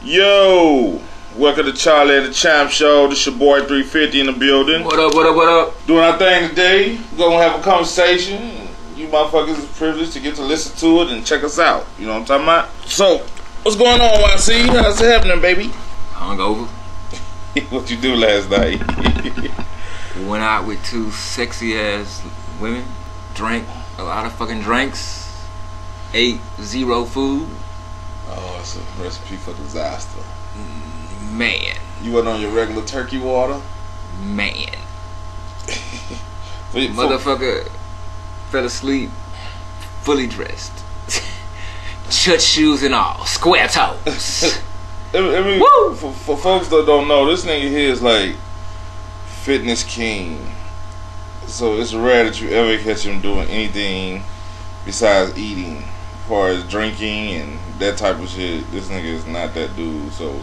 Yo, welcome to Cholly The CHAMP show. This your boy 350 in the building. What up, what up, what up? Doing our thing today. We're gonna have a conversation. You motherfuckers is privileged to get to listen to it and check us out. You know what I'm talking about? So, what's going on, YC? How's it happening, baby? Hungover. What you do last night? We went out with two sexy ass women, drank a lot of fucking drinks, ate zero food. Oh, it's a recipe for disaster. Man. You wasn't on your regular turkey water? Man. Motherfucker fell asleep, fully dressed. Church shoes and all, square toes. I mean, woo! For folks that don't know, this nigga here is like fitness king. So it's rare that you ever catch him doing anything besides eating. As far as drinking and that type of shit, this nigga is not that dude. So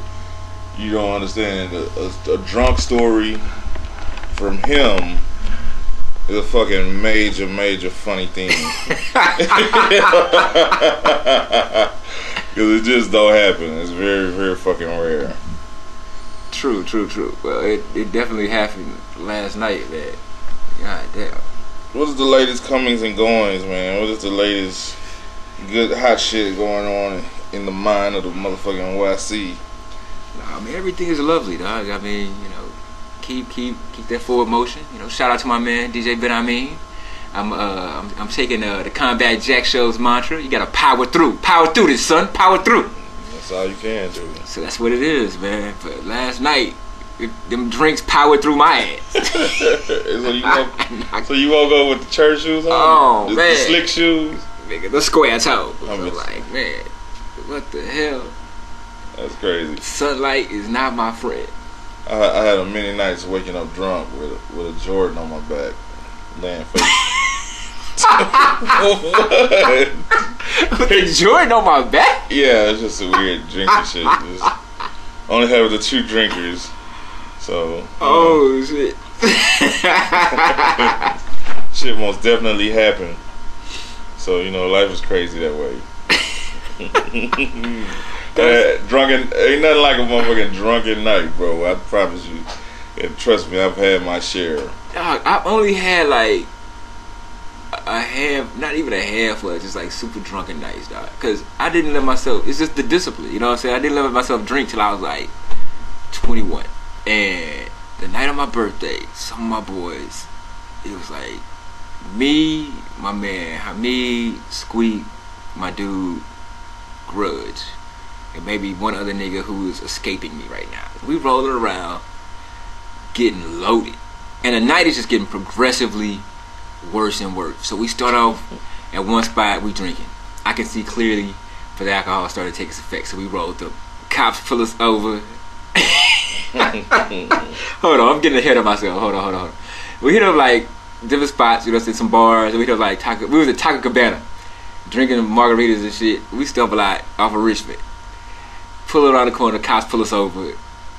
you don't understand. A drunk story from him is a fucking major funny thing. Because it just don't happen. It's very fucking rare. True. Well, it definitely happened last night, man. God damn. What is the latest comings and goings, man? What is the latest good hot shit going on in the mind of the motherfucking YC? Nah, I mean, everything is lovely, dog. I mean, you know, keep that forward motion. You know, shout out to my man DJ Ben Amin. I'm taking the Combat Jack Show's mantra. You gotta power through this, son. Power through. That's all you can do. So that's what it is, man. But last night, them drinks powered through my ass. So you won't go with the church shoes on? Oh, man. The slick shoes? Nigga, the square toe. I'm like, man, what the hell? That's crazy. Sunlight is not my friend. I had a many nights waking up drunk with a Jordan on my back, laying face. With the Jordan on my back? Yeah, it's just a weird drinking shit. Just only have the two drinkers, so. Oh shit. Shit most definitely happened. So you know, life is crazy that way. Drunken, ain't nothing like a motherfucking drunken night, bro. I promise you. And trust me, I've had my share. Dog, I've only had like a half, not even a half of just like super drunken nights, dog. Cause I didn't let myself. It's just the discipline, you know what I'm saying? I didn't let myself drink till I was like 21. And the night of my birthday, some of my boys, it was like me, my man Hamid, Squeak, my dude Grudge, and maybe one other nigga who is escaping me right now. We rolling around, getting loaded, and the night is just getting progressively worse and worse. So we start off at one spot, we drinking. I can see clearly for the alcohol started to take its effect, so we rolled up. Cops pull us over. Hold on, I'm getting ahead of myself. Hold on. We hit up like different spots, you know, some bars. We hit up like we was at Taco Cabana, drinking margaritas and shit. We stumble out off of Richmond. Pull around the corner, cops pull us over.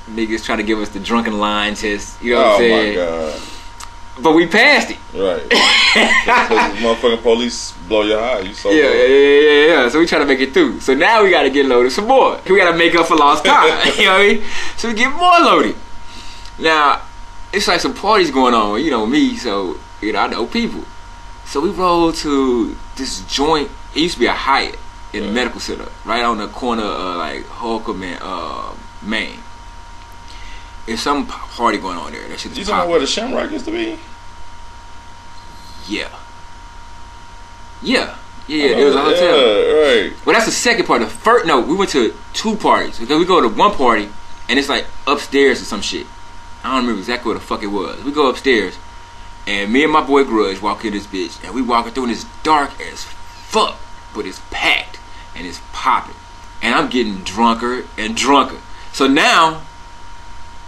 Niggas trying to give us the drunken line test. You know what I'm saying? Oh my god. But we passed it. Right. So motherfucking police blow your high. You so Yeah. So we try to make it through. So now we gotta get loaded some more. We gotta make up for lost time. You know what I mean? So we get more loaded. Now, it's like some parties going on, you know me, so you know I know people. So we roll to this joint. It used to be a Hyatt in the medical center, right on the corner of like Holcomb and Main. There's some party going on there. That shit is You talking about where the Shamrock used to be? Yeah. It was a hotel. Yeah, right. Well, that's the second part. The first, no, we went to two parties. Because we go to one party, and it's like upstairs or some shit. I don't remember exactly what the fuck it was. We go upstairs, and me and my boy Grudge walk in this bitch, and we walking through, and it's dark as fuck, but it's packed, and it's popping. And I'm getting drunker and drunker. So now,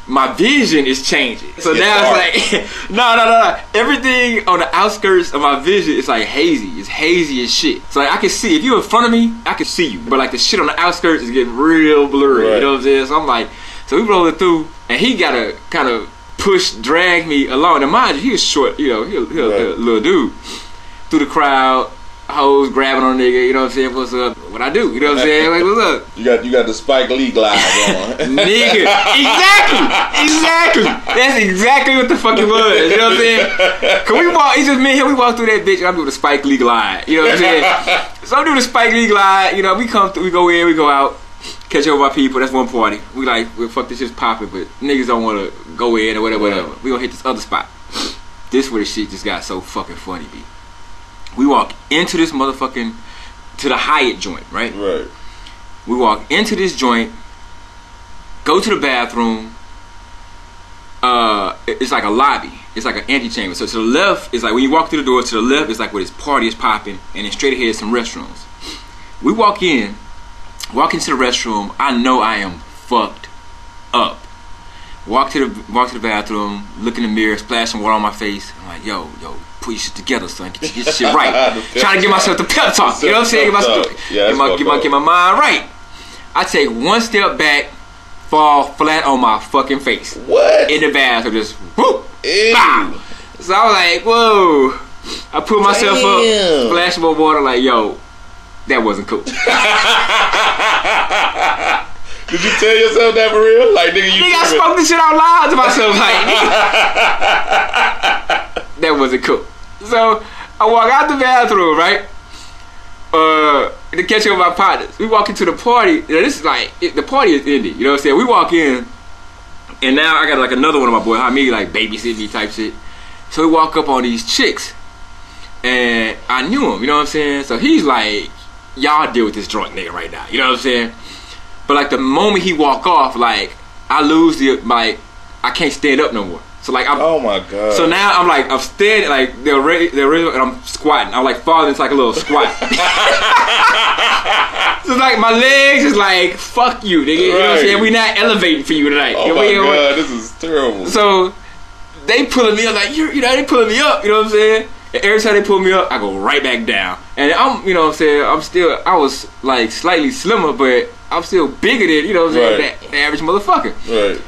my vision is changing. So now it's like, no. Everything on the outskirts of my vision is like hazy. It's hazy as shit. So like, I can see, if you're in front of me, I can see you. But like the shit on the outskirts is getting real blurry. Right. You know what I'm saying? So I'm like, so we rolling through, and he gotta kind of drag me along. And mind you, he was short, you know, he a little dude. Through the crowd, hoes grabbing on a nigga, you know what I'm saying? What's up? What I do, you know what I'm saying? Like, what's up? You got the Spike Lee glide on. Nigga, exactly. That's exactly what the fuck it was, you know what I'm saying? Cause we walk, it's just me and him, we walk through that bitch and I'm doing the Spike Lee glide, you know what I'm saying? So I'm doing the Spike Lee glide, you know, we come through, we go in, we go out, catch up with our people, that's one party. We like, well, fuck this shit's popping, but niggas don't wanna go in or whatever. We gonna hit this other spot. This where the shit just got so fucking funny, B. We walk into this motherfucking, to the Hyatt joint, right? Right. We walk into this joint, go to the bathroom. It's like a lobby. It's like an antechamber. So to the left, it's like when you walk through the door, to the left, it's like where this party is popping, and then straight ahead is some restrooms. We walk into the restroom. I know I am fucked up. Walk to the bathroom, look in the mirror, splash some water on my face. I'm like, yo, put your shit together, son. Get your shit right. Trying to give myself the pep talk. You know what I'm saying? Get my mind right. I take one step back, fall flat on my fucking face. What? In the bathroom, just whoop. Bah. So I was like, whoa. I put myself up, splash more water, like, yo, that wasn't cool. Did you tell yourself that for real? Like, nigga, I spoke this shit out loud to myself, like, that wasn't cool. So I walk out the bathroom, right? To catch up with my partners. We walk into the party. You know, this is like, the party is ended. You know what I'm saying? We walk in, and now I got like another one of my boys, me like babysitting me type shit. So we walk up on these chicks, and I knew him. You know what I'm saying? So he's like, y'all deal with this drunk nigga right now. You know what I'm saying? But like the moment he walk off, like I lose like I can't stand up no more. So like oh my god. So now I'm standing, like they're ready, and I'm squatting. I'm like falling into like a little squat. So like my legs is like, fuck you, nigga. You know what I'm saying? We not elevating for you tonight. Oh my god, this is terrible. So they pulling me up, like they pulling me up. You know what I'm saying? And every time they pull me up, I go right back down. And I'm, you know what I'm saying? I was like slightly slimmer, but I'm still bigger than, you know what I'm saying, the average motherfucker. Right.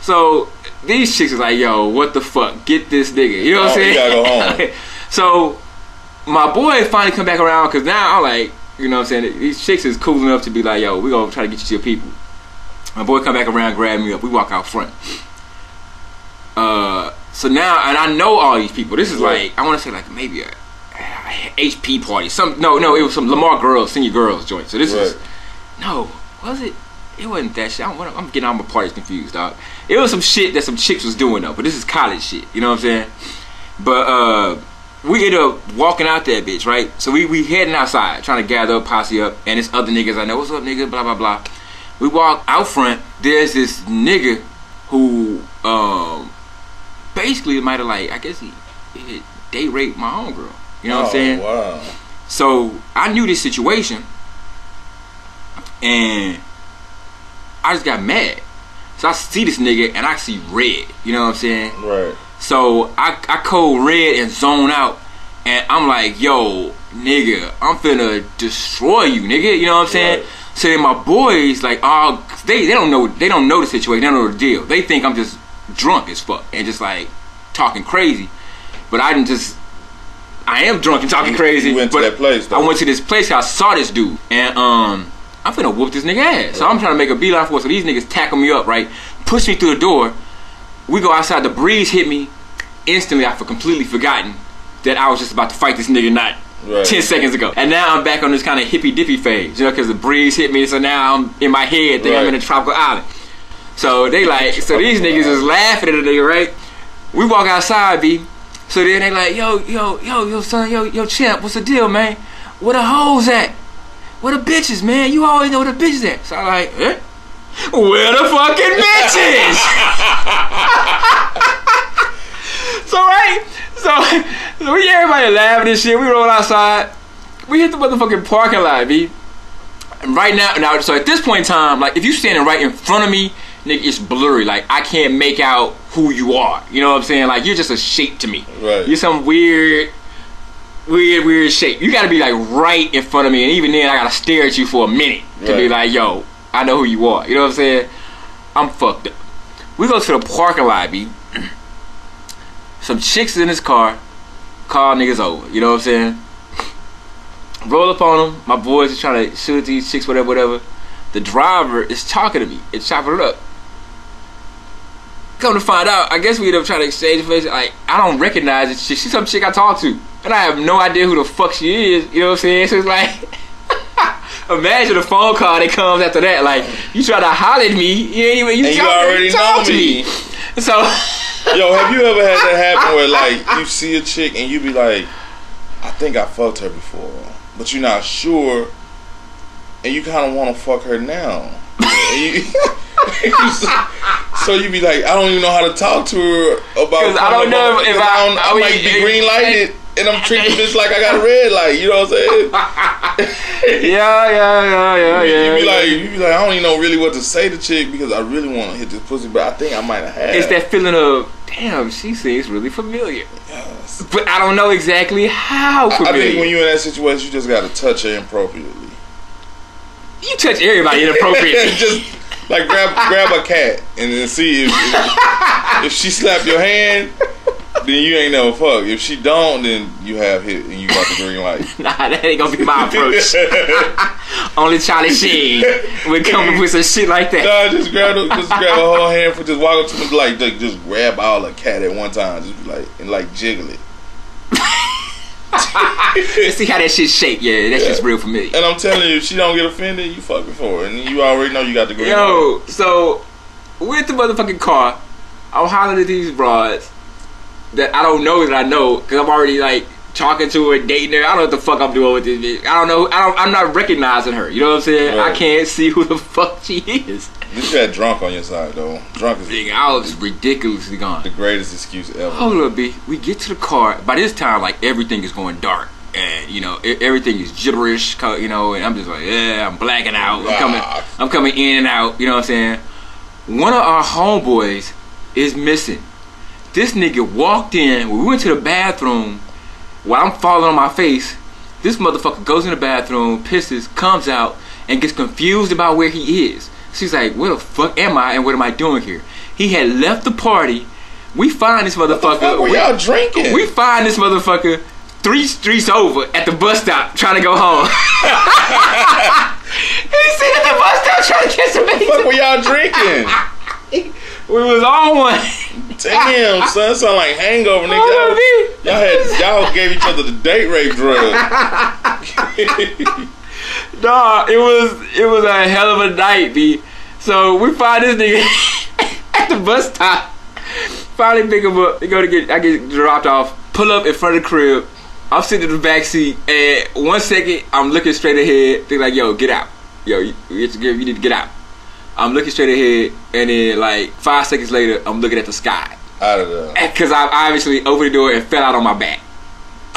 So these chicks is like, yo, what the fuck? Get this nigga. You know what I'm saying? You gotta go home. So my boy finally come back around, because now I'm like, you know what I'm saying, these chicks is cool enough to be like, yo, we gonna try to get you to your people. My boy come back around, grab me up. We walk out front. So now, and I know all these people. This is like, I want to say like maybe a HP party. No, it was some Lamar girls, senior girls joint. So this is, no, was it? It wasn't that shit. I'm getting all my parties confused, dog. It was some shit that some chicks was doing though, but this is college shit. You know what I'm saying? But we ended up walking out that bitch, right? So we heading outside, trying to gather up, posse up, and this other niggas I know, what's up, nigga? Blah blah blah. We walk out front. There's this nigga who basically might have, like, I guess he date raped my homegirl. You know what I'm saying? Wow. So I knew this situation, and I just got mad. So I see this nigga and I see red. You know what I'm saying? Right. So I code red and zone out, and I'm like, yo, nigga, I'm finna destroy you, nigga. You know what I'm saying? Right. So then my boys, like, oh, they don't know the situation. They don't know the deal. They think I'm just drunk as fuck and just like talking crazy. But I am drunk and talking crazy. You went to that place though. I went to this place. I saw this dude, and I'm finna whoop this nigga ass. Right. So I'm trying to make a beeline for it. So these niggas tackle me up, right? Push me through the door. We go outside. The breeze hit me. Instantly, I completely forgotten that I was just about to fight this nigga not 10 seconds ago. And now I'm back on this kind of hippy dippy phase, you know, because the breeze hit me. So now I'm in my head, think I'm in a tropical island. So they like, so these niggas is laughing at the nigga, right? We walk outside, B. So then they like, yo, son, yo, champ, what's the deal, man? Where the hoes at? Where the bitches, man? You always know where the bitches at. So I'm like, eh? Where the fucking bitches? So we everybody laughing and shit. We roll outside. We hit the motherfucking parking lot, B. And right now, so at this point in time, like, if you standing right in front of me, nigga, it's blurry. Like, I can't make out who you are. You know what I'm saying? Like, you're just a shape to me. Right. You're some weird shape. You gotta be like right in front of me, and even then I gotta stare at you for a minute to be like, yo, I know who you are. You know what I'm saying? I'm fucked up. We go to the parking lot, B. Some chicks in this car, call niggas over. You know what I'm saying? Roll up on them. My boys are trying to shoot at these chicks, whatever. The driver is talking to me. It's chopping it up. Come to find out, I guess we ended up trying to exchange faces. Like, I don't recognize this chick. She's some chick I talk to. And I have no idea who the fuck she is. You know what I'm saying? So it's like, imagine a phone call that comes after that. Like, you try to holler at me. You already know me. So, yo, have you ever had that happen where, like, you see a chick and you be like, I think I fucked her before, but you're not sure, and you kind of want to fuck her now. So you be like, I don't even know how to talk to her about. I don't know if I might be green lighted and I'm treating this like I got a red light. You know what I'm saying? Yeah. You be like, I don't even know really what to say to chick because I really want to hit this pussy, but I think I might have had. It's that feeling of, damn, she seems really familiar. Yes. But I don't know exactly how familiar. I think when you're in that situation, you just got to touch her inappropriately. You touch everybody inappropriately. Just like grab a cat and then see if she slap your hand, then you ain't never fuck. If she don't, then you have hit and you got the green light. Nah, that ain't gonna be my approach. Only Charlie Sheen would come up with some shit like that. Nah, just grab a whole handful, just walk up to me like just grab all the cat at one time, just like and like jiggle it. Let's see how that shit shake. Yeah, that's just real familiar. And I'm telling you, if she don't get offended, you fucking for her, and you already know you got the green light. Yo, so we're at the motherfucking car. I'm hollering at these broads that I don't know that I know because I'm already like talking to her, dating her. I don't know what the fuck I'm doing with this bitch. I don't know. I'm not recognizing her. You know what I'm saying? Right. I can't see who the fuck she is. You had drunk on your side though. Drunk is nigga, I was ridiculously gone. The greatest excuse ever. Hold up, B. We get to the car. By this time, like everything is going dark, and you know everything is gibberish. You know, and I'm just like, yeah, I'm blacking out. I'm coming in and out. You know what I'm saying? One of our homeboys is missing. This nigga walked in. We went to the bathroom. While I'm falling on my face, this motherfucker goes in the bathroom, pisses, comes out, and gets confused about where he is. She's like, where the fuck am I and what am I doing here? He had left the party. We find this motherfucker. What the fuck were y'all drinking? We find this motherfucker 3 streets over at the bus stop trying to go home. He's sitting at the bus stop trying to catch some baby. What the fuck were y'all drinking? We was on one. Damn, son, sound like hangover, nigga. Y'all gave each other the date rape drug. Nah, it was a hell of a night, B. So we find this nigga at the bus stop. Finally pick him up. I get dropped off. Pull up in front of the crib. I'm sitting in the back seat, and 1 second I'm looking straight ahead. Think like, yo, get out. Yo, you need to get out. I'm looking straight ahead, and then like 5 seconds later, I'm looking at the sky. Out of there. Because I obviously opened the door and fell out on my back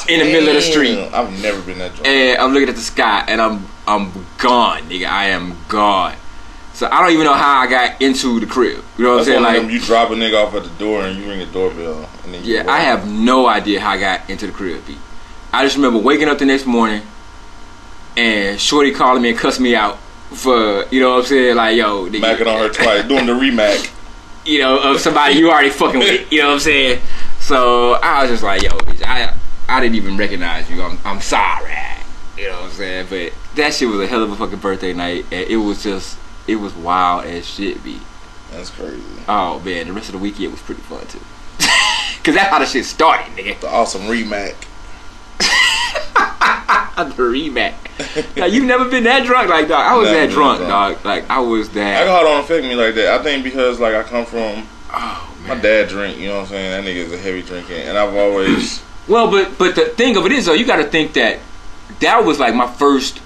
in the middle of the street. I've never been that drunk. And I'm looking at the sky, and I'm gone, nigga. I am gone. So I don't even know how I got into the crib. You know what I'm saying? Like, you drop a nigga off at the door and you ring a doorbell. And then I have no idea how I got into the crib, B. I just remember waking up the next morning and Shorty calling me and cussing me out for, you know what I'm saying? Like, yo, nigga. Macking on her twice, doing the remack. You know, of somebody you already fucking with. You know what I'm saying? So I was just like, yo, bitch, I didn't even recognize you. I'm sorry. You know what I'm saying? But that shit was a hell of a fucking birthday night. And it was wild as shit, B. That's crazy. Oh, man, the rest of the weekend was pretty fun, too. Because that's how the shit started, nigga. The awesome remack. The remack. Now, you've never been that drunk? Like, dog, I was that drunk, dog. Like, I was that. Alcohol don't affect me like that. I think because, like, I come from... my dad drink, you know what I'm saying? That nigga is a heavy drinker. And I've always... Well, but the thing of it is, though, you got to think that was, like, my first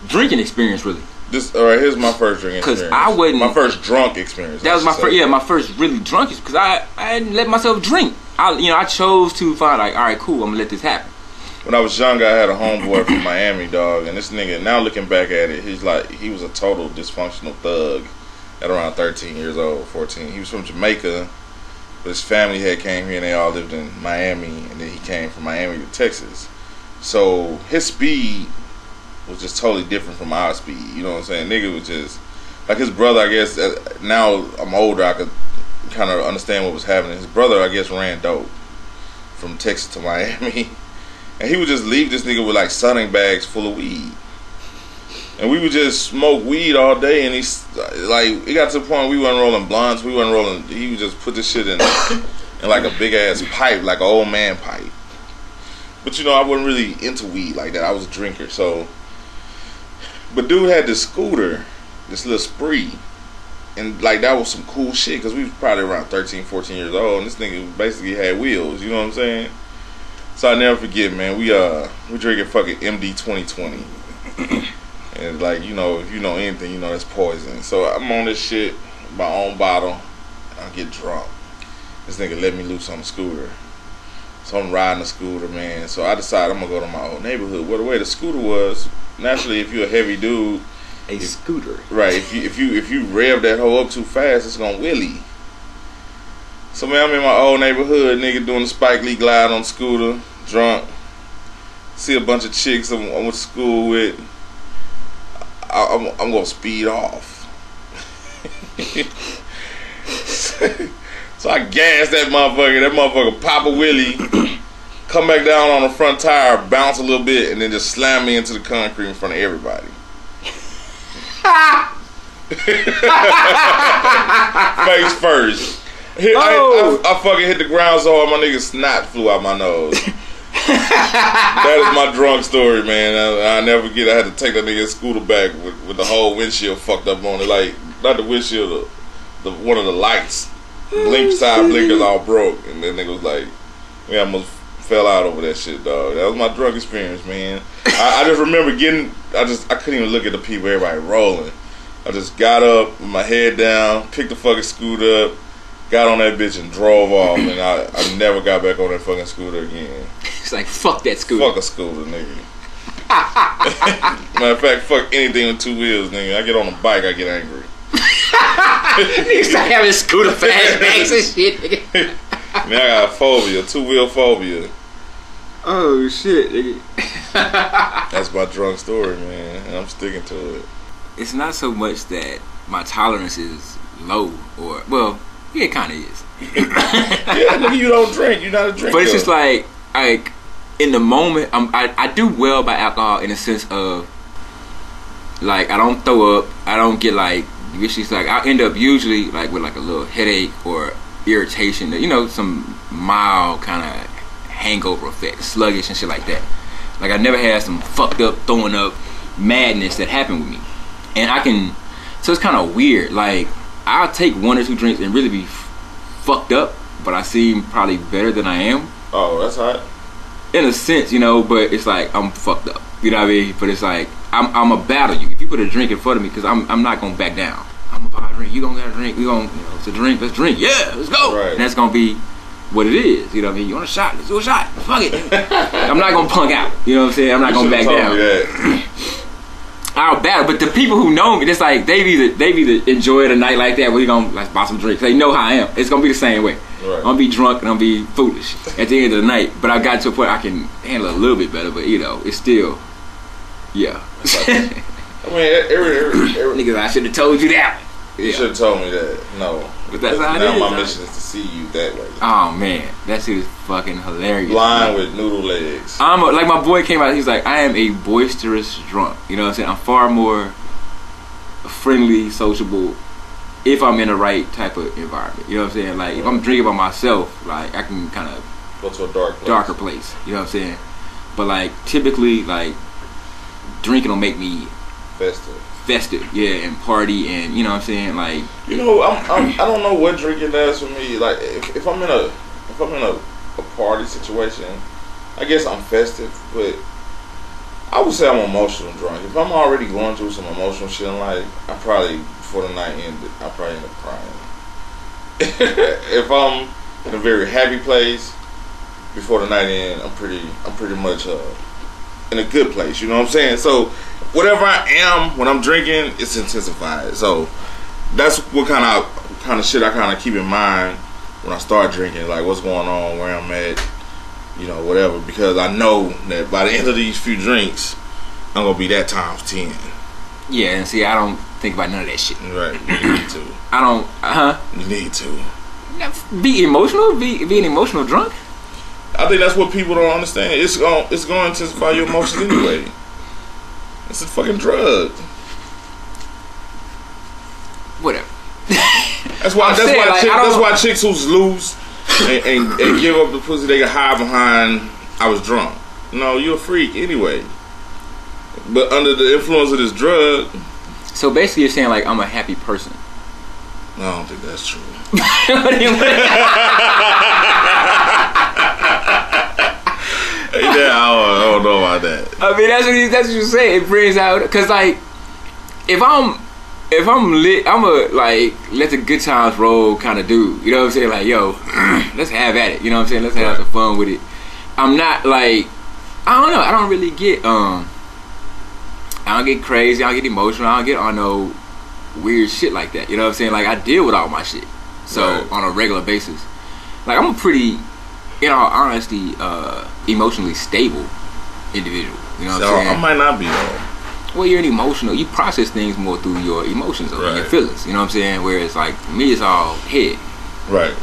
drinking experience, really. Here's my first drinking experience. Because I wasn't... My first drunk experience. That was my first really drunk experience. Because I didn't let myself drink. I chose to find, like, all right, cool, I'm going to let this happen. When I was younger, I had a homeboy from Miami, dog. And this nigga, now looking back at it, he was a total dysfunctional thug at around 13 years old, 14. He was from Jamaica. But his family had came here and they all lived in Miami. And then he came from Miami to Texas. So his speed was just totally different from our speed. You know what I'm saying? Nigga was just like his brother. I guess now I'm older, I could kind of understand what was happening. His brother, I guess, ran dope from Texas to Miami, and he would just leave this nigga with like sunning bags full of weed. And we would just smoke weed all day, and he's like, it got to the point we wasn't rolling blunts, we wasn't rolling. He would just put this shit in like a big ass pipe, like an old man pipe. But you know, I wasn't really into weed like that. I was a drinker, so. But dude had this scooter, this little Spree, and like that was some cool shit because we was probably around 13, 14 years old, and this nigga basically had wheels. You know what I'm saying? So I never forget, man. We drinking fucking MD 2020. And like, you know, if you know anything, you know that's poison. So I'm on this shit, my own bottle, and I get drunk. This nigga let me loose on the scooter. So I'm riding the scooter, man. So I decided I'm gonna go to my old neighborhood. Well, the way the scooter was, naturally, if you're a heavy dude, scooter, right? If you rev that hoe up too fast, it's gonna wheelie. So man, I'm in my old neighborhood, nigga, doing the Spike Lee glide on the scooter, drunk. See a bunch of chicks I went to school with. I'm gonna speed off. So I gas that motherfucker. That motherfucker pop a wheelie, come back down on the front tire, bounce a little bit, and then just slam me into the concrete in front of everybody. Face first. I fucking hit the ground so hard my nigga snot flew out my nose. That is my drunk story, man. I never forget. I had to take that nigga's scooter back with the whole windshield fucked up on it. Like, not the windshield, the one of the lights. Side blinkers all broke. And that nigga was like, we almost fell out over that shit, dog. That was my drunk experience, man. I just remember I couldn't even look at the people, everybody rolling. I just got up with my head down, picked the fucking scooter up, got on that bitch and drove off, and I never got back on that fucking scooter again. It's like, fuck that scooter. Fuck a scooter, nigga. Matter of fact, fuck anything with two wheels, nigga. I get on a bike, I get angry. Niggas start having scooter flashbacks and shit, nigga. Man, I got a phobia, two-wheel phobia. Oh, shit, nigga. That's my drunk story, man, and I'm sticking to it. It's not so much that my tolerance is low, or, well, yeah, it kind of is. Yeah, nigga, you don't drink. You're not a drinker. But it's just like in the moment, I do well by alcohol in the sense of, like, I don't throw up. I don't get like, it's just like, I end up usually like with like a little headache or irritation, you know, some mild kind of hangover effect, sluggish and shit like that. Like, I never had some fucked up, throwing up madness that happened with me. And so it's kind of weird. Like, I'll take one or two drinks and really be fucked up, but I seem probably better than I am. Oh, that's hot. In a sense, you know, but it's like, I'm fucked up. You know what I mean? But it's like, I'm gonna battle you. If you put a drink in front of me, because I'm not gonna back down. I'm gonna buy a drink. You gonna get a drink. We gonna, you know, it's a drink. Let's drink. Yeah, let's go. Right. And that's gonna be what it is. You know what I mean? You want a shot? Let's do a shot. Fuck it. I'm not gonna punk out. You know what I'm saying? I'm not gonna back down. I'll battle, but the people who know me, it's like they've either enjoyed a night like that where you gonna like buy some drinks. They know how I am. It's gonna be the same way. Right. I'm gonna be drunk and I'm gonna be foolish at the end of the night. But I got to a point I can handle it a little bit better. But you know, it's still, yeah. I mean, every niggas, I should have told you that. You should have told me that. No, but that's how it now is. My mission is to see you that way. Oh man, that shit is fucking hilarious. Blind with noodle legs. Like my boy came out, he's like, I am a boisterous drunk. You know what I'm saying? I'm far more friendly, sociable if I'm in the right type of environment. You know what I'm saying? Like, if I'm drinking by myself, like, I can kind of go to a darker place. You know what I'm saying? But like, typically, like, drinking will make me festive, yeah, and party, and you know what I'm saying, like, you know, I don't know what drinking does for me. Like, if I'm in a party situation, I guess I'm festive, but I would say I'm emotional drunk. If I'm already going through some emotional shit in life, I probably, before the night ended, I probably end up crying. If I'm in a very happy place, before the night ends, I'm pretty much in a good place. You know what I'm saying? So whatever I am when I'm drinking, it's intensified. So that's what kind of shit I kind of keep in mind when I start drinking. Like, what's going on, where I'm at, you know, whatever. Because I know that by the end of these few drinks, I'm gonna be that times 10. Yeah, and see, I don't think about none of that shit. Right, you need to. I don't. You need to. Be emotional. Be an emotional drunk. I think that's what people don't understand. It's going to intensify your emotions anyway. It's a fucking drug. Whatever. That's why chicks who's loose and give up the pussy, they can hide behind I was drunk. No, you're a freak anyway. But under the influence of this drug. So basically, you're saying like I'm a happy person. No, I don't think that's true. Yeah, I don't know about that. I mean, that's what you say. It brings out, cause like if I'm lit, I'm a like let the good times roll kind of dude. You know what I'm saying? Like, yo, let's have at it. You know what I'm saying? Let's have some fun with it. I'm not like, I don't know. I don't really get I don't get crazy. I don't get emotional. I don't get on no weird shit like that. You know what I'm saying? Like, I deal with all my shit. So on a regular basis, like I'm a pretty, in all honesty, emotionally stable individual. You know what I'm saying? I might not be though. Well, you're an emotional. You process things more through your emotions or your feelings. You know what I'm saying? Whereas like for me, it's all head. Right.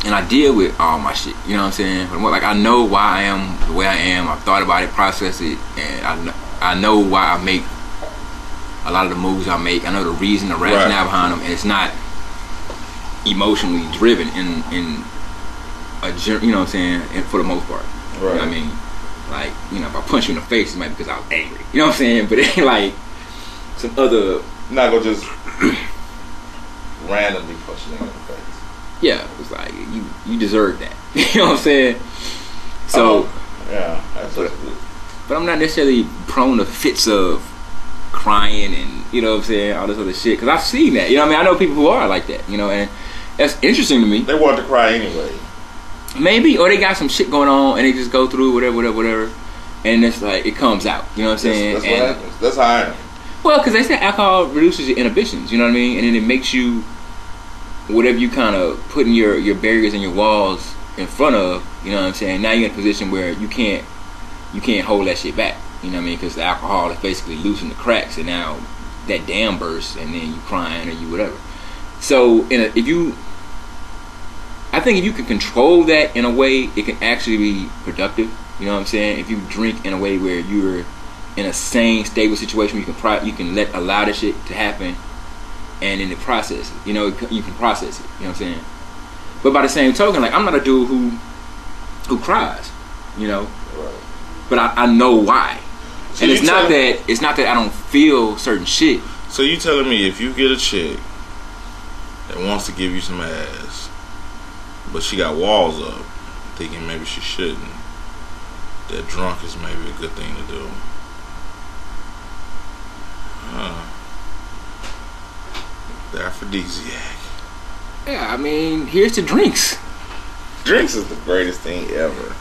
And I deal with all my shit. You know what I'm saying? But like I know why I am the way I am. I've thought about it, processed it, and I know why I make a lot of the moves I make. I know the reason, the rationale behind them, and it's not emotionally driven in a, you know what I'm saying, and for the most part. Right. You know what I mean? Like, you know, if I punch you in the face, it might be because I was angry. You know what I'm saying? But it ain't like some other. Not gonna just randomly punch you in the face. Yeah, it's like you deserve that. You know what I'm saying? So yeah, that's but I'm not necessarily prone to fits of crying and, you know what I'm saying, all this other shit. Because I've seen that. You know what I mean? I know people who are like that, you know, and that's interesting to me. They want to cry anyway. Maybe, or they got some shit going on and they just go through whatever, and it's like it comes out. You know what I'm saying? That's what happens. That's how I am. Well, because they say alcohol reduces your inhibitions. You know what I mean? And then it makes you whatever you kind of putting your barriers and your walls in front of. You know what I'm saying? Now you're in a position where you can't hold that shit back. You know what I mean? Because the alcohol is basically loosening the cracks, and now that dam bursts, and then you crying or you whatever. So I think if you can control that in a way, it can actually be productive. You know what I'm saying? If you drink in a way where you're in a sane, stable situation, you can allow that shit to happen, and then it process it. You know, you can process it. You know what I'm saying? But by the same token, like I'm not a dude who cries. You know, but I know why. So and it's not that I don't feel certain shit. So you telling me if you get a chick that wants to give you some ass, but she got walls up, thinking maybe she shouldn't, that drunk is maybe a good thing to do. The aphrodisiac. Yeah, I mean, here's the drinks. Drinks is the greatest thing ever.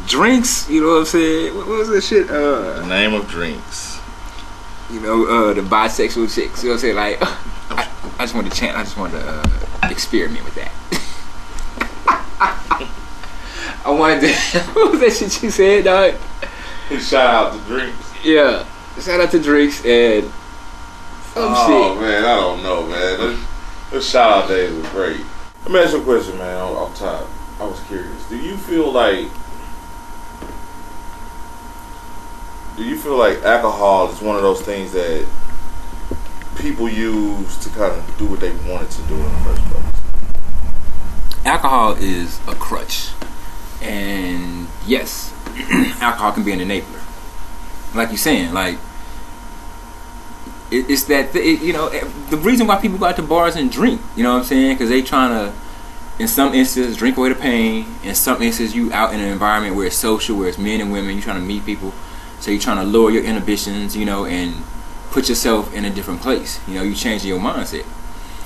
Drinks, you know what I'm saying? What was that shit? The name of drinks. You know, the bisexual chicks. You know what I'm saying? Like, I just wanted to chant. I just wanted to experiment with that. I wanted to. What was that shit you said, dog? Shout out to drinks. Yeah, shout out to drinks and some shit. Man, I don't know, man. Those shout out days were great. Let me ask you a question, man. Off top, I was curious. Do you feel like alcohol is one of those things that people use to kind of do what they wanted to do in the first place? Alcohol is a crutch. And yes, alcohol can be an enabler. Like you're saying, like, it's that, you know, the reason why people go out to bars and drink, you know what I'm saying? Because they trying to, in some instances, drink away the pain. In some instances, you out in an environment where it's social, where it's men and women, you're trying to meet people. So you're trying to lower your inhibitions, you know, and put yourself in a different place. You know, you changing your mindset.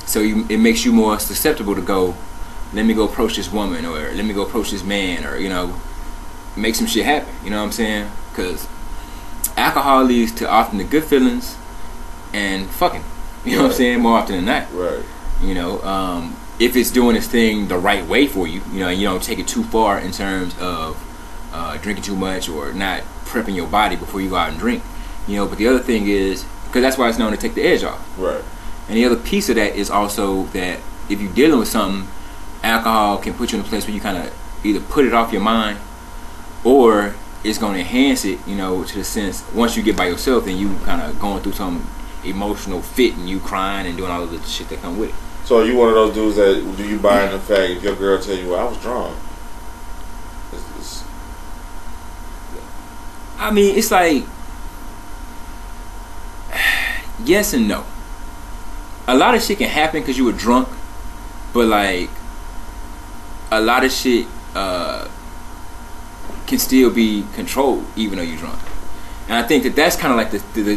So it makes you more susceptible to go, let me go approach this woman, or let me go approach this man, or, you know, make some shit happen. You know what I'm saying? Because alcohol leads to often the good feelings and fucking. You know what I'm saying? More often than not. Right. You know, if it's doing its thing the right way for you, you know, and you don't take it too far in terms of drinking too much or not prepping your body before you go out and drink. You know, but the other thing is, because that's why it's known to take the edge off. Right. And the other piece of that is also that if you're dealing with something, alcohol can put you in a place where you kind of either put it off your mind, or it's gonna enhance it. You know, to the sense once you get by yourself, then you kind of going through some emotional fit and you crying and doing all of the shit that come with it. So are you one of those dudes that do you buy in the fact if your girl tell you, well, I was drunk? I mean, it's like yes and no. A lot of shit can happen because you were drunk, but like a lot of shit can still be controlled even though you're drunk. And I think that that's kind of like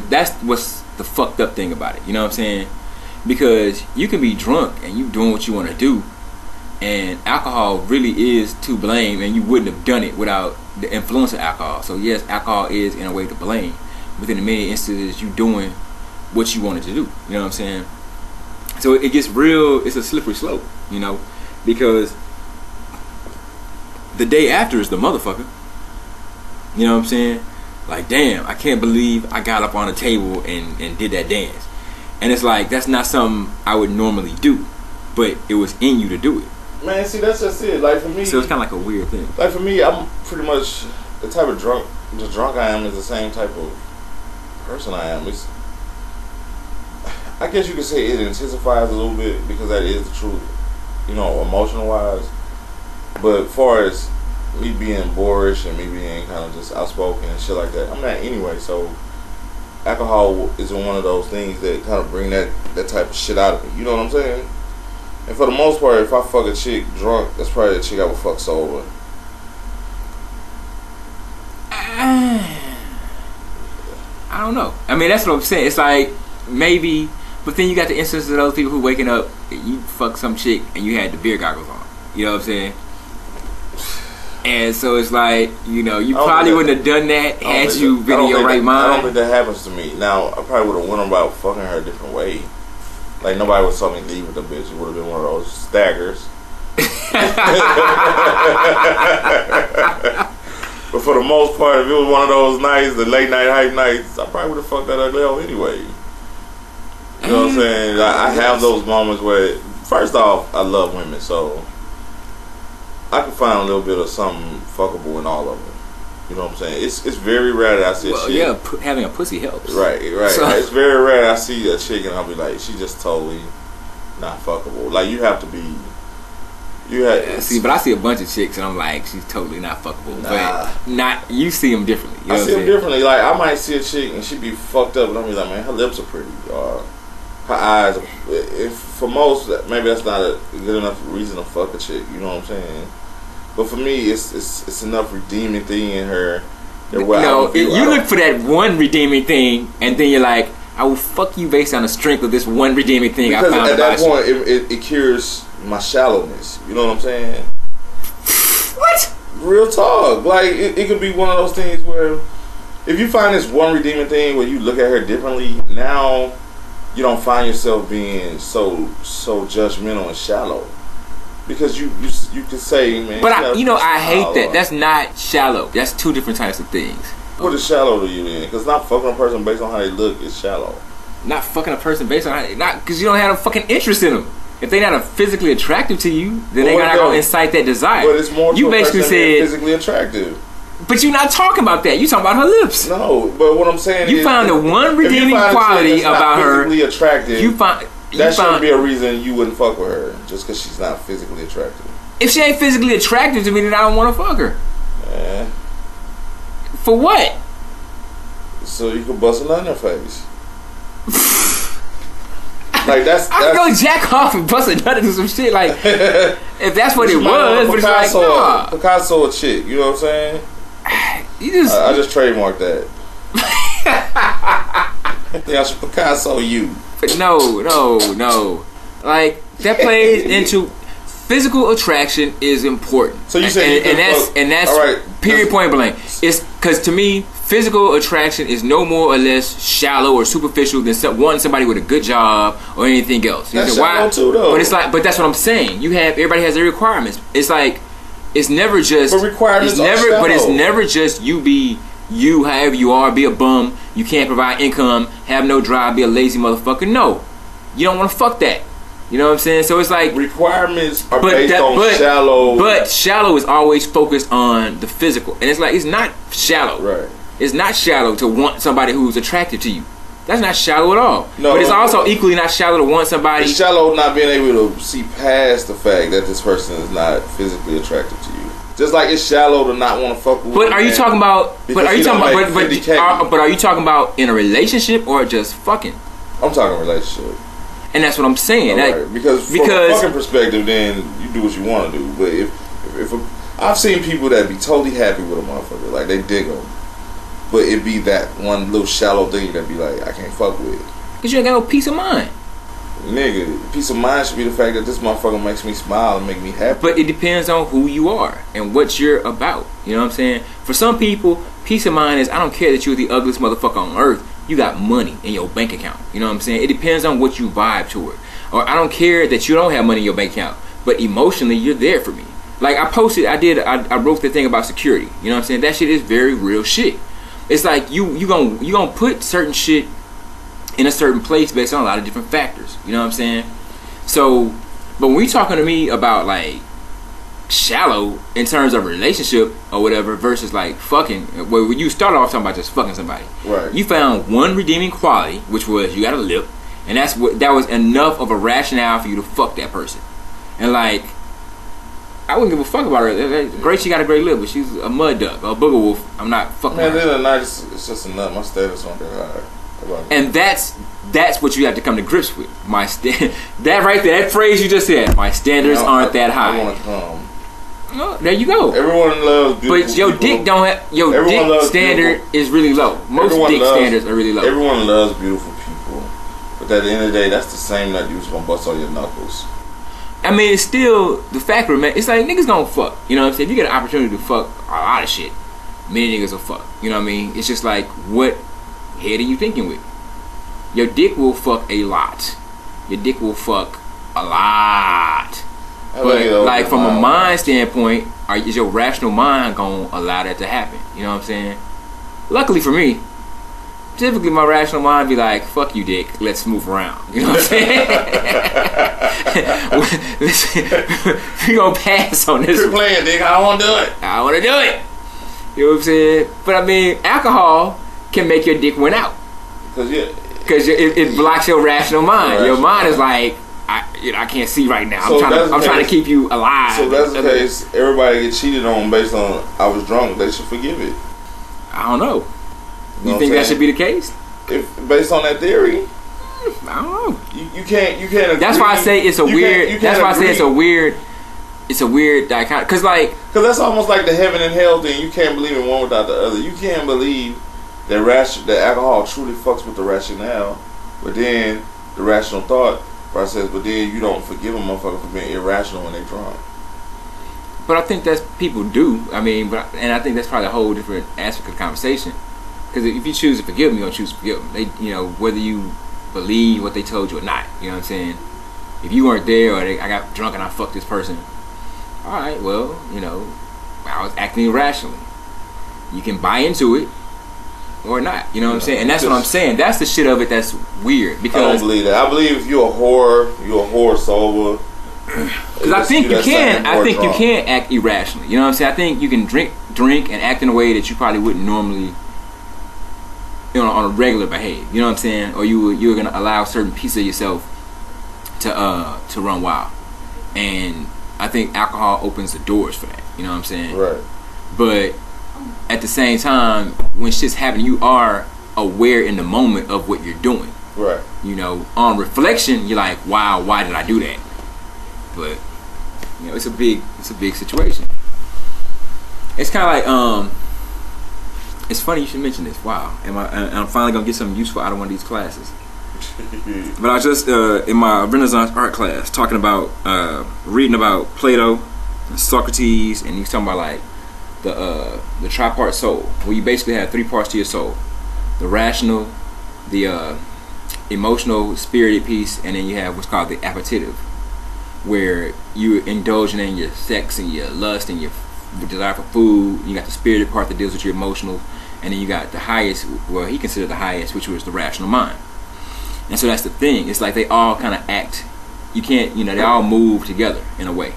that's what's the fucked up thing about it. You know what I'm saying? Because you can be drunk and you doing what you want to do, and alcohol really is to blame, and you wouldn't have done it without the influence of alcohol. So yes, alcohol is in a way to blame, but in many instances you doing what you wanted to do. You know what I'm saying? So it gets real. It's a slippery slope, you know, because the day after is the motherfucker. You know what I'm saying? Like, damn, I can't believe I got up on a table and did that dance. And it's like, that's not something I would normally do, but it was in you to do it. Man, see, that's just it. Like, for me, so it's kind of like a weird thing. Like, for me, I'm pretty much the type of drunk I am is the same type of person I am. It's, I guess you could say it intensifies a little bit because that is the truth, you know, emotional wise. But as far as me being boorish and me being kind of just outspoken and shit like that, I'm not anyway. So alcohol is one of those things that kind of bring that type of shit out of me. You know what I'm saying? And for the most part, if I fuck a chick drunk, that's probably the chick I would fuck sober. I don't know. I mean, that's what I'm saying. It's like maybe, but then you got the instances of those people who waking up, you fuck some chick and you had the beer goggles on. You know what I'm saying? And so it's like, you know, you probably wouldn't have done that had you been in your right mind. I don't think that happens to me. Now, I probably would have went about fucking her a different way. Like, nobody would tell me to leave with the bitch. It would have been one of those staggers. But for the most part, if it was one of those nights, the late night hype nights, I probably would have fucked that ugly hoe anyway. You know what I'm saying? I have those moments where, first off, I love women, so I can find a little bit of something fuckable in all of them. You know what I'm saying? It's very rare that I see a chick. Yeah, having a pussy helps. Right. So, it's very rare that I see a chick and I'll be like, she just totally not fuckable. Like, you have to be. See, but I see a bunch of chicks and I'm like, she's totally not fuckable. Nah. But not, you see them differently. You know I see them differently. Like, I might see a chick and she be fucked up and I'll be like, man, her lips are pretty. Or her eyes. If for most, maybe that's not a good enough reason to fuck a chick. You know what I'm saying? But for me, it's enough redeeming thing in her. That you look for that one redeeming thing, and then you're like, I will fuck you based on the strength of this one redeeming thing I found about you. Because at that point, it cures my shallowness. You know what I'm saying? What? Real talk. Like, it could be one of those things where if you find this one redeeming thing where you look at her differently, now you don't find yourself being so judgmental and shallow. Because you could say, man. But I hate that. That's not shallow. That's two different types of things. What is shallow to you then? Because not fucking a person based on how they look is shallow. Not fucking a person based on how they, not because you don't have a fucking interest in them. If they're not physically attractive to you, then they're not gonna incite that desire. But it's more. You basically said physically attractive. But you're not talking about that. You're talking about her lips. No, but what I'm saying is, you found the one redeeming quality about her. Physically attractive. You found. That shouldn't be a reason you wouldn't fuck with her just because she's not physically attractive. If she ain't physically attractive to me, then I don't want to fuck her. Yeah. For what? So you can bust a nut in her face. Like that's I go jack off and bust a nut into some shit. Like if that's what it was, but it's like nah. Picasso a chick. You know what I'm saying? You just I just trademarked that. I think I should Picasso you. But no. Like that plays into physical attraction is important. So you say and that's right, period point blank. It's because to me, physical attraction is no more or less shallow or superficial than wanting somebody with a good job or anything else. That's shallow too, though. But it's like, but that's what I'm saying. Everybody has their requirements. It's like it's never just. But requirements it's never. But it's never just you be. You, however you are, be a bum. You can't provide income, have no drive, be a lazy motherfucker. No, you don't want to fuck that. You know what I'm saying? So it's like requirements are based on shallow. But shallow is always focused on the physical, and it's like it's not shallow. Right. It's not shallow to want somebody who's attractive to you. That's not shallow at all. No, but it's also equally not shallow to want somebody. It's shallow not being able to see past the fact that this person is not physically attractive to you. Just like it's shallow to not want to fuck with. But are you talking about? But are you talking about? But are you talking about in a relationship or just fucking? I'm talking relationship. And that's what I'm saying. Right. Because from a fucking perspective, then you do what you want to do. But if I've seen people that be totally happy with a motherfucker, like they dig them, but it be that one little shallow thing that be like, I can't fuck with. Cause you ain't got no peace of mind. Nigga, peace of mind should be the fact that this motherfucker makes me smile and make me happy. But it depends on who you are and what you're about. You know what I'm saying? For some people, peace of mind is I don't care that you're the ugliest motherfucker on earth. You got money in your bank account. You know what I'm saying? It depends on what you vibe toward. Or I don't care that you don't have money in your bank account, but emotionally you're there for me. Like I wrote the thing about security. You know what I'm saying? That shit is very real shit. It's like you gonna put certain shit in a certain place based on a lot of different factors. You know what I'm saying? So, but when you talking to me about like shallow in terms of relationship or whatever versus like fucking, where when you start off talking about just fucking somebody, right? You found one redeeming quality, which was you got a lip, and that was enough of a rationale for you to fuck that person. And like, I wouldn't give a fuck about her. Great, she got a great lip, but she's a mud duck or a booger wolf. I'm not fucking her. Man, they're nice. It's just a nut. My status on that high. And that's what you have to come to grips with. That right there, that phrase you just said. My standards aren't that high. I want to come. Oh, there you go. Everyone loves beautiful But your people. dick don't have your dick standard is really low. Most dick standards are really low. Everyone loves beautiful people, but at the end of the day, that's the same nut you was gonna bust on your knuckles. I mean, it's still the fact remains. It's like niggas gonna fuck. You know what I'm saying? If you get an opportunity to fuck a lot of shit, many niggas will fuck. You know what I mean? It's just like, what head are you thinking with? Your dick will fuck a lot. Your dick will fuck a lot. But like from a mind standpoint, is your rational mind gonna allow that to happen? You know what I'm saying? Luckily for me, typically my rational mind be like, fuck you dick, let's move around. You know what I'm saying? We gonna pass on this. Quit playing, dick. I don't wanna do it. I wanna do it. You know what I'm saying? But I mean, alcohol can make your dick win out. Because it blocks your rational mind. Your mind is like, I can't see right now. I'm trying to keep you alive. So that's the case. Everybody get cheated on based on I was drunk. They should forgive it. I don't know. You think that should be the case? If based on that theory, I don't know. You can't. Agree. That's why I say it's a weird. That's why I say it's a weird. It's a weird dichotomy. Because that's almost like the heaven and hell thing. You can't believe in one without the other. You can't believe that alcohol truly fucks with the rationale, but then the rational thought process, but then you don't forgive a motherfucker for being irrational when they drunk. But I think that's people do. I mean, and I think that's probably a whole different aspect of the conversation. Because if you choose to forgive them, you're gonna choose to forgive them. They, whether you believe what they told you or not. You know what I'm saying? If you weren't there, or I got drunk and I fucked this person, all right, well, I was acting irrationally. You can buy into it or not. You know what I'm saying? And that's what I'm saying. That's the shit of it that's weird. Because I don't believe that. I believe if you're a whore sober. Because I think you can. I think you can act irrationally. You know what I'm saying? I think you can drink and act in a way that you probably wouldn't normally, on a regular behave. You know what I'm saying? Or you're gonna allow a certain piece of yourself to run wild. And I think alcohol opens the doors for that. You know what I'm saying? Right. But at the same time, when shit's happening, you are aware in the moment of what you're doing. Right. On reflection, you're like, wow, why did I do that? But it's a big situation. It's kind of like it's funny you should mention this. Wow, I'm finally gonna get something useful out of one of these classes. But I was just in my Renaissance art class talking about reading about Plato, and Socrates, and he's talking about like the tripart soul, where you basically have three parts to your soul: the rational, the emotional, spirited piece, and then you have what's called the appetitive, where you're indulging in your sex and your lust and your desire for food. You got the spirited part that deals with your emotional, and then you got the highest, well, he considered the highest, which was the rational mind. And so that's the thing. It's like they all kind of act you can't, you know, they all move together in a way.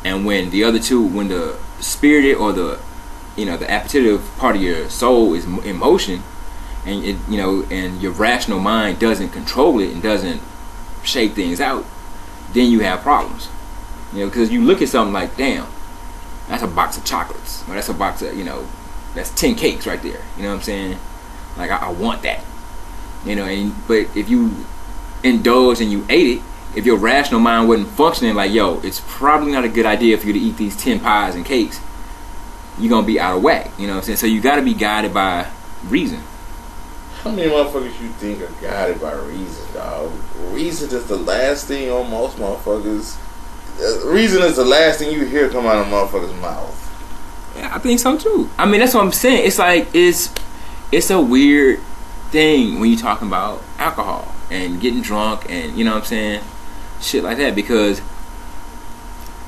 And when the other two, when the spirited or the, you know, the appetitive part of your soul is in motion, and it, you know, and your rational mind doesn't control it and doesn't shape things out, then you have problems. You know, because you look at something like, damn, that's a box of chocolates, or that's a box of, you know, that's 10 cakes right there. You know what I'm saying? Like, I want that. You know, but if you indulged and you ate it, if your rational mind wasn't functioning like, yo, it's probably not a good idea for you to eat these 10 pies and cakes, you're gonna be out of whack. You know what I'm saying? So you gotta be guided by reason. How many motherfuckers you think are guided by reason, dog? Reason is the last thing on most motherfuckers. Reason is the last thing you hear come out of a motherfucker's mouth. Yeah, I think so too. I mean, that's what I'm saying. It's like, it's a weird thing when you're talking about alcohol and getting drunk and, you know what I'm saying, shit like that, because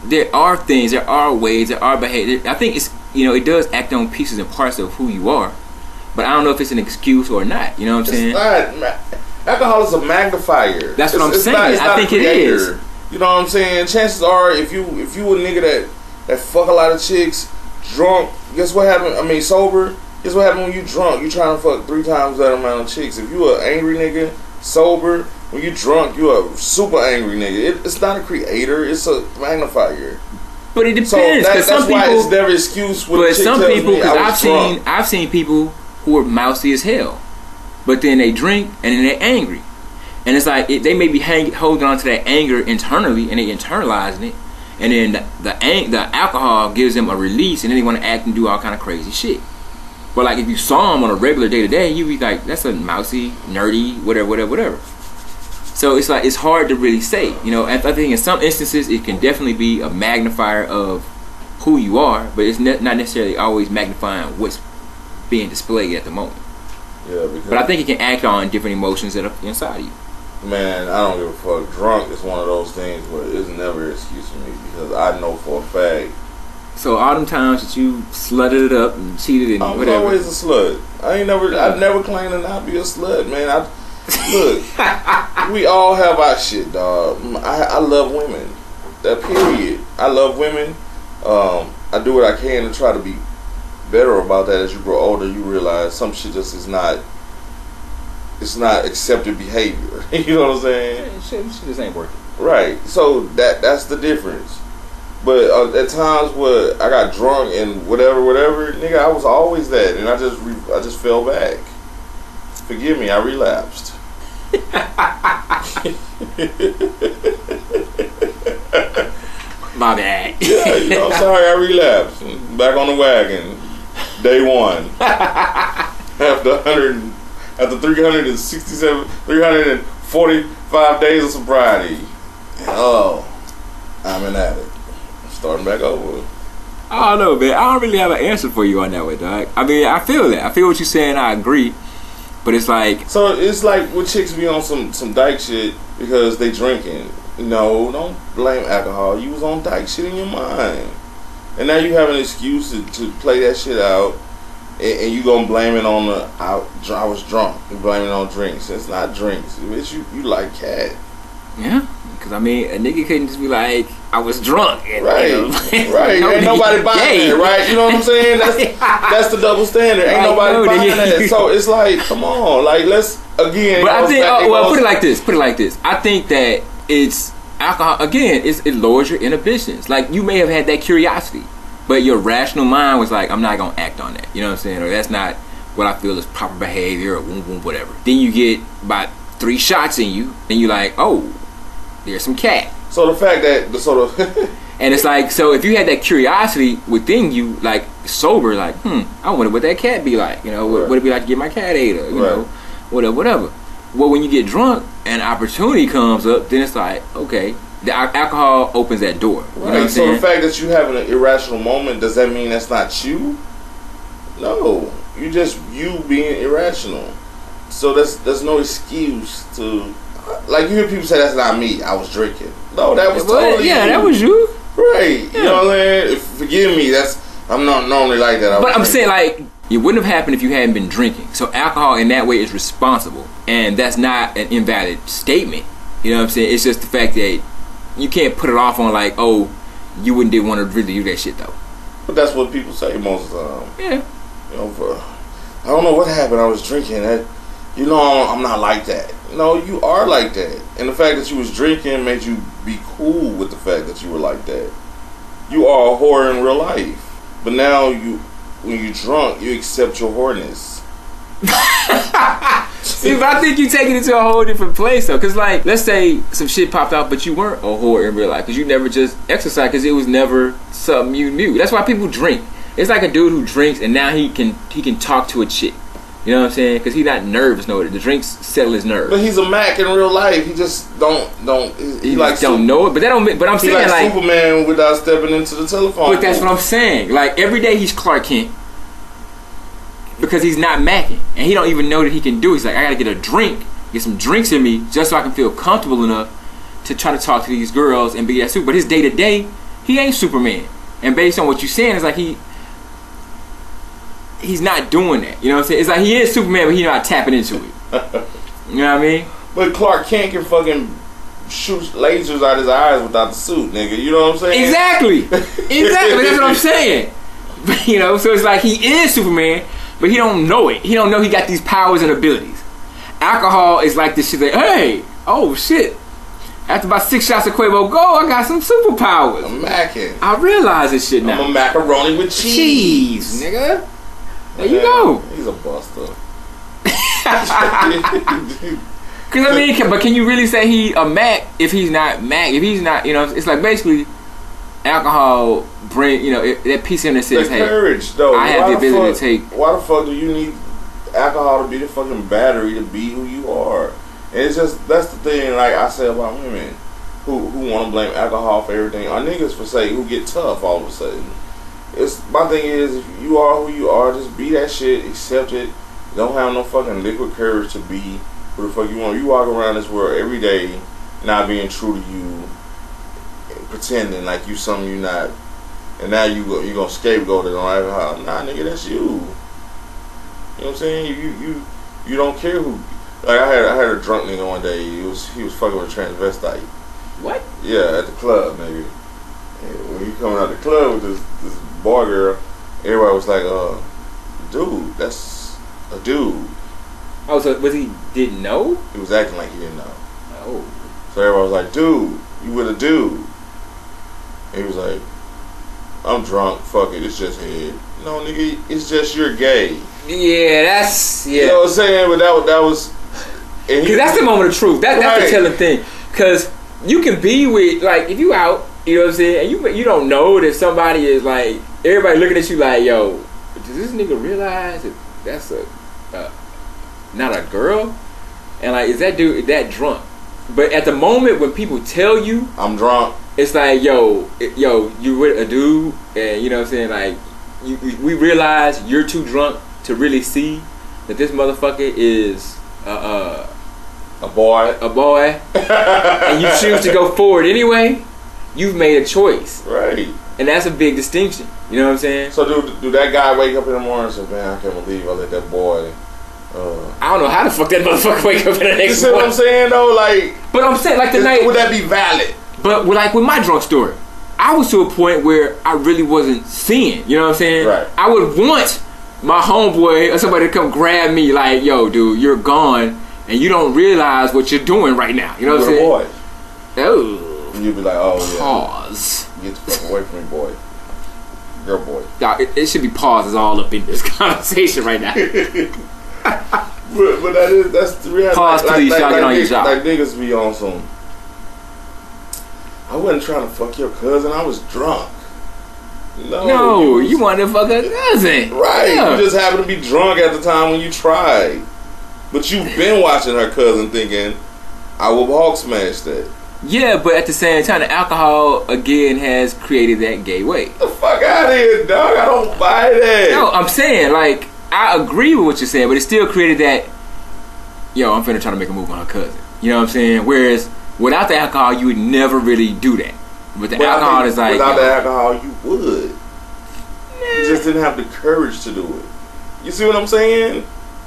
there are things, there are ways, there are behavior. I think it's, you know, it does act on pieces and parts of who you are, but I don't know if it's an excuse or not. You know what I'm saying? Not, alcohol is a magnifier. That's what I'm saying. I think it is. You know what I'm saying? Chances are, if you a nigga that fuck a lot of chicks, drunk, guess what happened? I mean, sober. Guess what happened when you drunk? You trying to fuck 3 times that amount of chicks. If you an angry nigga, sober, when you drunk, you a super angry nigga. It's not a creator. It's a magnifier. But it depends. So that's why it's never excuse. But some people, because I've seen people who are mousy as hell, but then they drink and then they're angry, and it's like they may be holding on to that anger internally and they internalizing it, and then the alcohol gives them a release, and then they want to act and do all kind of crazy shit. But like if you saw them on a regular day to day, you'd be like, that's a mousy, nerdy, whatever. So it's like, it's hard to really say. You know, I think in some instances it can definitely be a magnifier of who you are, but it's not necessarily always magnifying what's being displayed at the moment. Yeah, but I think it can act on different emotions that are inside of you. Man, I don't give a fuck. Drunk is one of those things where it's never an excuse for me, because I know for a fact. So all them times that you slutted it up and cheated and I'm whatever. always a slut. I've never claimed to not be a slut, man. Look, we all have our shit, dog. I love women. That period. I love women. I do what I can to try to be better about that. As you grow older, you realize some shit just is not. It's not accepted behavior. You know what I'm saying? Yeah, shit just ain't working. Right. So that's the difference. But at times where I got drunk and whatever, nigga, I was always that, and I just fell back. Forgive me, I relapsed. My bad. Yeah, you know, I'm sorry, I relapsed. Back on the wagon, day one. After 345 days of sobriety. Oh, I'm an addict. Starting back over. I don't know, man. I don't really have an answer for you on that way, dog. I mean, I feel that. I feel what you're saying. I agree. But it's like... So it's like when chicks be on some dyke shit because they drinking. No, don't blame alcohol. You was on dyke shit in your mind. And now you have an excuse to play that shit out. And you gonna blame it on I was drunk. You blame it on drinks. It's not drinks. It's you like cat. Yeah. Because, I mean, a nigga couldn't just be like, I was drunk. And, right. You know, right. Ain't nobody buying that, right? You know what I'm saying? That's the double standard. Ain't nobody buying that. So it's like, come on. Like, let's, again. But I think, put it like this. I think that it's alcohol, again, it lowers your inhibitions. Like, you may have had that curiosity, but your rational mind was like, I'm not going to act on that. You know what I'm saying? Or that's not what I feel is proper behavior or whatever. Then you get about 3 shots in you, and you're like, oh, there's some cat. So the fact that the sort of and it's like, so if you had that curiosity within you, like sober, like, I wonder what that cat be like. You know, what would it be like to get my cat ate, or you know, whatever. Well, when you get drunk and opportunity comes up, then it's like, okay, the alcohol opens that door. You know what I'm saying? So the fact that you having an irrational moment, does that mean that's not you? No, you being irrational. So there's no excuse to. Like, you hear people say, that's not me, I was drinking. No, that was totally you. That was you. Right. Yeah. You know what I'm saying? Forgive me, I'm not normally like that. But I'm saying, like, it wouldn't have happened if you hadn't been drinking. So alcohol in that way is responsible. And that's not an invalid statement. You know what I'm saying? It's just the fact that you can't put it off on like, oh, you wouldn't want to really do that shit though. But that's what people say most of the time. Yeah. You know, I don't know what happened. I was drinking. You know, I'm not like that. No, you are like that. And the fact that you was drinking made you be cool with the fact that you were like that. You are a whore in real life. But now when you're drunk, you accept your whoreness. See, but I think you taking it to a whole different place though. Cause like, let's say some shit popped out, but you weren't a whore in real life. Cause you never just exercised. Cause it was never something you knew. That's why people drink. It's like a dude who drinks and now he can talk to a chick. You know what I'm saying? Because he's not nervous. No, the drinks settle his nerves. But he's a Mac in real life. He just he like don't know it. But that don't. But I'm saying like Superman without stepping into the telephone. But that's what I'm saying. Like every day he's Clark Kent because he's not macking and he don't even know that he can do it. He's like, I gotta get a drink, get some drinks in me just so I can feel comfortable enough to try to talk to these girls and be that super. But his day to day, he ain't Superman. And based on what you're saying, it's like he's not doing that. You know what I'm saying? It's like he is Superman, but he's not tapping into it. You know what I mean? But Clark Kent can fucking shoot lasers out his eyes without the suit, nigga. You know what I'm saying? Exactly. Exactly. That's what I'm saying. You know, so it's like he is Superman, but he don't know it. He don't know he got these powers and abilities. Alcohol is like this shit that, hey, oh shit. After about 6 shots of Quavo Gold, I got some superpowers. I'm macking. I realize this shit now. I'm a macaroni with cheese. Nigga. There you go. He's a buster. Cause I mean, but can you really say he a Mac if he's not Mac? If he's not, you know, it's like basically alcohol bring, you know, that piece in that says, hey, courage, though. I have the ability to take. Why the fuck do you need alcohol to be the fucking battery to be who you are? And it's just, that's the thing, like I say about women who want to blame alcohol for everything. Our niggas for say who get tough all of a sudden. It's my thing is, if you are who you are, just be that shit, accept it. Don't have no fucking liquid courage to be who the fuck you want. You walk around this world every day not being true to you, pretending like you something you not, and now you gonna scapegoat it on alcohol. Nah, nigga, that's you. You know what I'm saying? You don't care who. Like I had a drunk nigga one day. He was fucking with a transvestite. What? Yeah, at the club, nigga. And when he coming out the club with this boy girl, everybody was like, dude, that's a dude. Oh, so was he didn't know? He was acting like he didn't know. Oh. So everybody was like, dude, you with a dude. And he was like, I'm drunk, fuck it, it's just head. No, nigga, it's just you're gay. Yeah, that's, yeah. You know what I'm saying? But that was... Because that's the moment of truth. That's the telling thing. Because you can be with, like, if you out, you know what I'm saying, and you don't know that somebody is like, everybody looking at you like, yo, does this nigga realize that that's not a girl? And like, is that dude that drunk? But at the moment when people tell you I'm drunk, it's like, yo, you with a dude, and you know what I'm saying, like, we realize you're too drunk to really see that this motherfucker is a boy, and you choose to go forward anyway. You've made a choice, right? And that's a big distinction. You know what I'm saying? So do that guy wake up in the morning and say, man, I can't believe I let that boy. I don't know how the fuck that motherfucker wake up in the next morning. You see what I'm saying though? Like, but I'm saying like the night. Would that be valid? But like with my drunk story, I was to a point where I really wasn't seeing. You know what I'm saying? Right. I would want my homeboy or somebody to come grab me, like, yo, dude, you're gone, and you don't realize what you're doing right now. You know what I'm saying? Boy. Oh. And you'd be like, oh yeah. Pause. Get the fuck away from me, boy. Girl, boy. Nah, it should be pauses all up in this conversation right now. but that's the reality. Pause, please, y'all get on your job. Like niggas be on some. I wasn't trying to fuck your cousin. I was drunk. No, you wanted to fuck her cousin. Right. Yeah. You just happened to be drunk at the time when you tried. But you've been watching her cousin thinking, I will Hulk smash that. Yeah, but at the same time, the alcohol, again, has created that gay way. The fuck out of here, dog. I don't buy that. No, I'm saying, like, I agree with what you're saying, but it still created that, yo, I'm finna try to make a move on her cousin. You know what I'm saying? Whereas, without the alcohol, you would never really do that. But the alcohol is like... Without the alcohol, you would. You just didn't have the courage to do it. You see what I'm saying?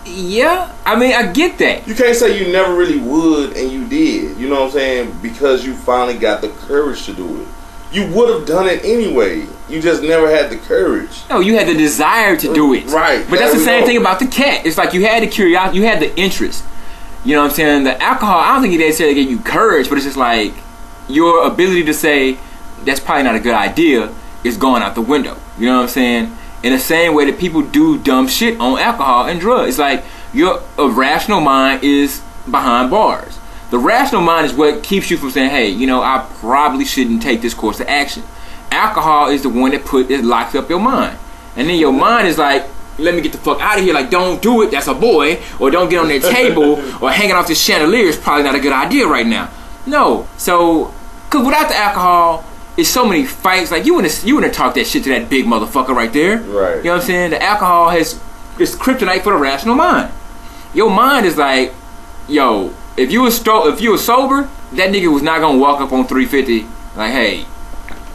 Yeah, I mean, I get that. You can't say you never really would and you did. You know what I'm saying? Because you finally got the courage to do it. You would have done it anyway. You just never had the courage. No, you had the desire to do it. Right. But that's the same thing about the cat. It's like you had the curiosity, you had the interest. You know what I'm saying? The alcohol, I don't think it necessarily gave you courage, but it's just like your ability to say, that's probably not a good idea, is going out the window. You know what I'm saying? In the same way that people do dumb shit on alcohol and drugs. It's like your rational mind is behind bars. The rational mind is what keeps you from saying, hey, you know, I probably shouldn't take this course of action. Alcohol is the one that locks up your mind. And then your mind is like, let me get the fuck out of here. Like, don't do it, that's a boy. Or don't get on that table. Or hanging off this chandelier is probably not a good idea right now. No. So, because without the alcohol, it's so many fights. Like, you wouldn't talk that shit to that big motherfucker right there. Right. You know what I'm saying? The alcohol is kryptonite for the rational mind. Your mind is like, yo, if you were sober, that nigga was not gonna walk up on 350 like, hey,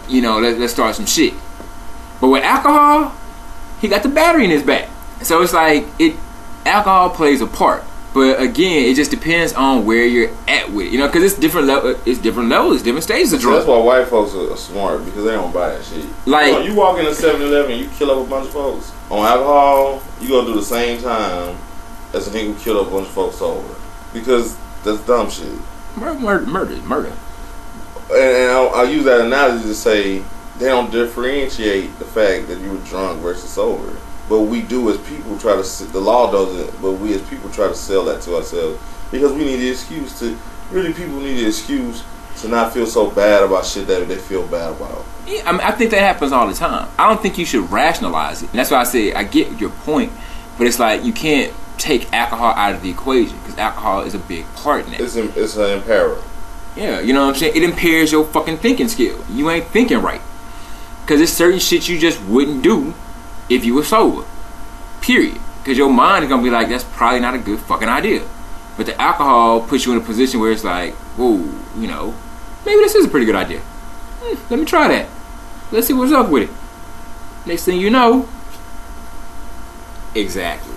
you know, let's start some shit. But with alcohol, he got the battery in his back. So it's like alcohol plays a part. But again, it just depends on where you're at with it, you know, because it's different levels, different stages of drugs. That's why white folks are smart, because they don't buy that shit. Like, you walk in a 7-Eleven, you kill up a bunch of folks. On alcohol, you gonna do the same time as a nigga who killed up a bunch of folks over, because that's dumb shit. Murder. And I'll use that analogy to say they don't differentiate the fact that you were drunk versus sober. But we do as people try to, the law doesn't, but we as people try to sell that to ourselves. Because we need the excuse to, really people need the excuse to not feel so bad about shit that they feel bad about. Yeah, I mean, I think that happens all the time. I don't think you should rationalize it. And that's why I say, I get your point, but it's like, you can't take alcohol out of the equation, because alcohol is a big part in that. It's an imperative. Yeah, you know what I'm saying? It impairs your fucking thinking skill. You ain't thinking right. Because there's certain shit you just wouldn't do if you were sober. Period. Because your mind is going to be like, that's probably not a good fucking idea. But the alcohol puts you in a position where it's like, whoa, you know, maybe this is a pretty good idea. Let me try that. Let's see what's up with it. Next thing you know, exactly.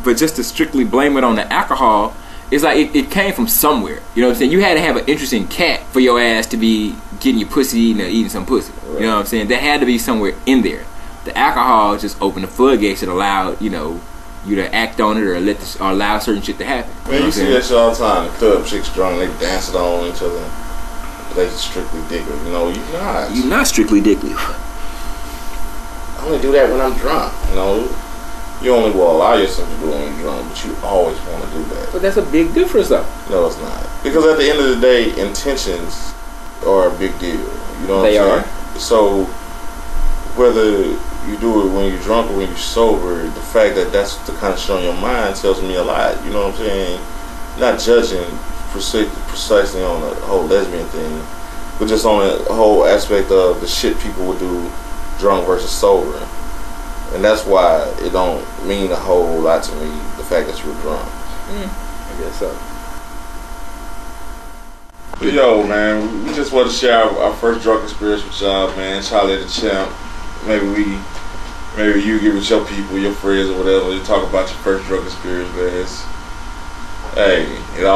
But just to strictly blame it on the alcohol, it's like it came from somewhere. You know what I'm saying? You had to have an interesting cat for your ass to be getting your pussy eaten or eating some pussy. Right. You know what I'm saying? That had to be somewhere in there. The alcohol just opened the floodgates that allowed, you know, you to act on it or allow certain shit to happen. Man, you see that shit all the time. The club chicks drunk, they dancing on each other. They strictly dickly. You know, you're not strictly dickly. I only do that when I'm drunk. You know, you only will allow yourself to do it when you're drunk, but you always want to do that. But that's a big difference, though. No, it's not. Because at the end of the day, intentions are a big deal. You know what I'm saying? They are. So whether you do it when you're drunk or when you're sober, the fact that that's the kind of shit on your mind tells me a lot. You know what I'm saying? Not judging precisely on the whole lesbian thing, but just on the whole aspect of the shit people would do drunk versus sober. And that's why it don't mean a whole lot to me, the fact that you were drunk. I guess so. But yo, man, we just want to share our first drunk experience with y'all, man. Cholly the Champ. Maybe you give it your people, your friends or whatever. You talk about your first drunk experience, man. Hey, it all